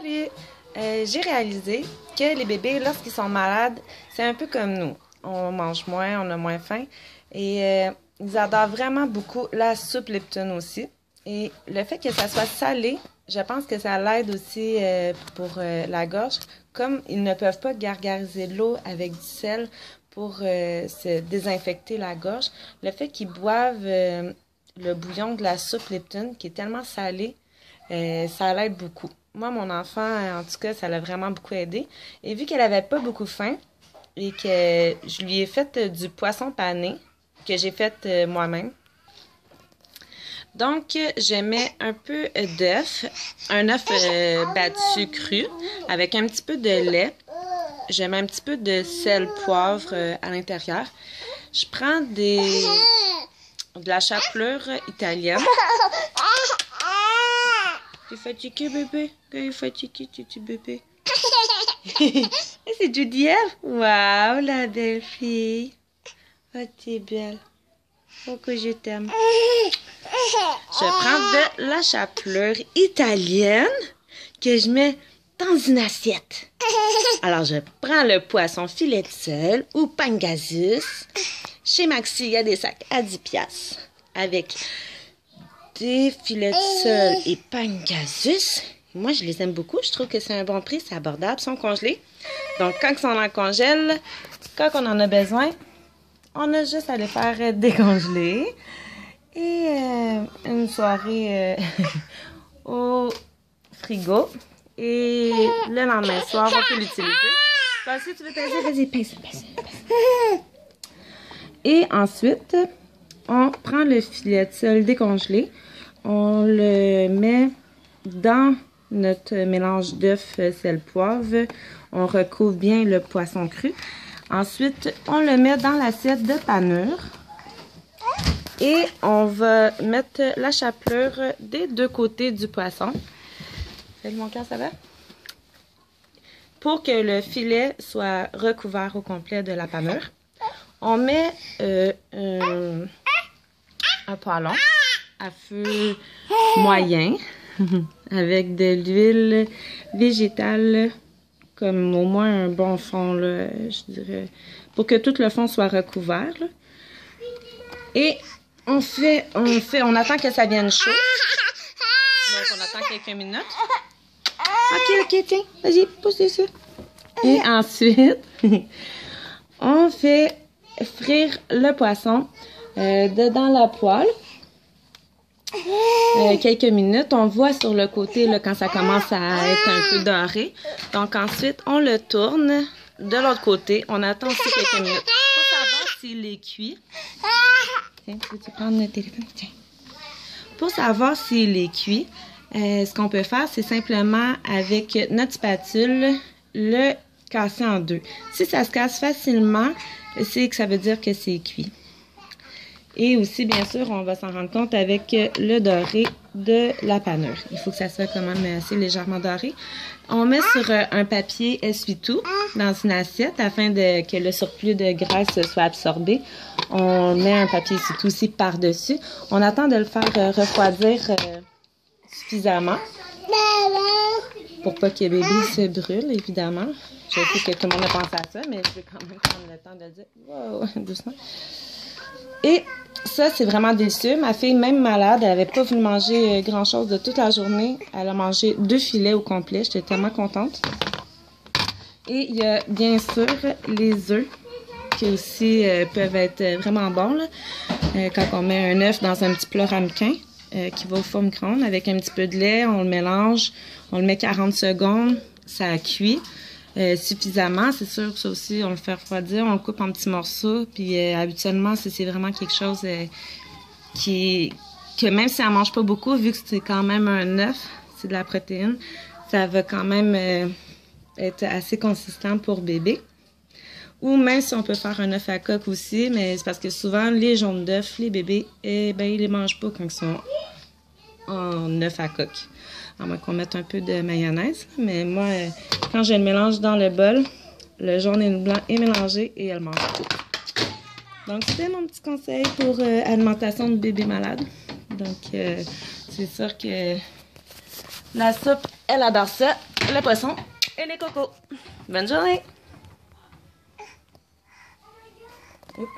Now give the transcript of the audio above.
Salut! J'ai réalisé que les bébés, lorsqu'ils sont malades, c'est un peu comme nous. On mange moins, on a moins faim. Et ils adorent vraiment beaucoup la soupe Lipton aussi. Et le fait que ça soit salé, je pense que ça l'aide aussi pour la gorge. Comme ils ne peuvent pas gargariser de l'eau avec du sel pour se désinfecter la gorge, le fait qu'ils boivent le bouillon de la soupe Lipton, qui est tellement salé, ça l'aide beaucoup. Moi, mon enfant, en tout cas, ça l'a vraiment beaucoup aidé. Et vu qu'elle avait pas beaucoup faim et que je lui ai fait du poisson pané, que j'ai fait moi-même. Donc, je mets un peu d'œuf, un œuf battu cru avec un petit peu de lait. Je mets un petit peu de sel, poivre à l'intérieur. Je prends de la chapelure italienne. T'es fatigué, bébé? Quand il est fatigué, tu bébé? C'est Judy F? Waouh, la belle fille. Oh, t'es belle. Oh, que je t'aime. Je prends de la chapelure italienne que je mets dans une assiette. Alors, je prends le poisson filet de sel ou pangasius. Chez Maxi, il y a des sacs à 10$ avec des filets de sel et pangasius. Moi, je les aime beaucoup. Je trouve que c'est un bon prix, c'est abordable, ils sont congelés. Donc, quand ils sont en congèle, quand on en a besoin, on a juste à les faire décongeler. Et une soirée au frigo. Et le lendemain soir, on peut l'utiliser. Si tu veux pincer, vas-y, pince. Et ensuite, on prend le filet de sel décongelé. On le met dans notre mélange d'œufs, sel, poivre. On recouvre bien le poisson cru. Ensuite, on le met dans l'assiette de panure. Et on va mettre la chapelure des deux côtés du poisson. Salut mon cœur, ça va? Pour que le filet soit recouvert au complet de la panure, on met un poêlon à feu moyen avec de l'huile végétale, comme au moins un bon fond, là, je dirais, pour que tout le fond soit recouvert. Là. Et on attend que ça vienne chaud. Donc, on attend quelques minutes. Ok, tiens, vas-y, pousse dessus. Et ensuite, on fait frire le poisson dedans la poêle. Quelques minutes. On voit sur le côté là, quand ça commence à être un peu doré. Donc, ensuite, on le tourne de l'autre côté. On attend aussi quelques minutes pour savoir s'il est cuit. Tiens, peux-tu prendre le téléphone? Tiens. Pour savoir s'il est cuit, ce qu'on peut faire, c'est simplement avec notre spatule, le casser en deux. Si ça se casse facilement, c'est que ça veut dire que c'est cuit. Et aussi, bien sûr, on va s'en rendre compte avec le doré de la panure. Il faut que ça soit quand même assez légèrement doré. On met sur un papier essuie-tout dans une assiette afin que le surplus de graisse soit absorbé. On met un papier essuie-tout aussi par-dessus. On attend de le faire refroidir suffisamment pour pas que bébé se brûle, évidemment. Je sais que tout le monde a pensé à ça, mais je vais quand même prendre le temps de le dire. Wow, doucement. Et ça, c'est vraiment délicieux. Ma fille, même malade, elle n'avait pas voulu manger grand-chose de toute la journée. Elle a mangé 2 filets au complet. J'étais tellement contente. Et il y a bien sûr les œufs qui aussi peuvent être vraiment bons. Là. Quand on met un œuf dans un petit plat ramequin qui va au four micro-ondes avec un petit peu de lait, on le mélange, on le met 40 secondes, ça cuit. Suffisamment, c'est sûr, ça aussi, on le fait refroidir, on le coupe en petits morceaux, puis habituellement, c'est vraiment quelque chose que même si elle mange pas beaucoup, vu que c'est quand même un œuf, c'est de la protéine, ça va quand même être assez consistant pour bébé. Ou même si on peut faire un œuf à coque aussi, mais c'est parce que souvent, les jaunes d'œufs, les bébés, ils les mangent pas quand ils sont en œuf à coque. À moins qu'on mette un peu de mayonnaise. Mais moi, quand je le mélange dans le bol, le jaune et le blanc est mélangé et elle mange tout. Donc, c'était mon petit conseil pour alimentation de bébé malade. Donc, c'est sûr que la soupe Elle adore ça, le poisson et les cocos. Bonne journée! Oups.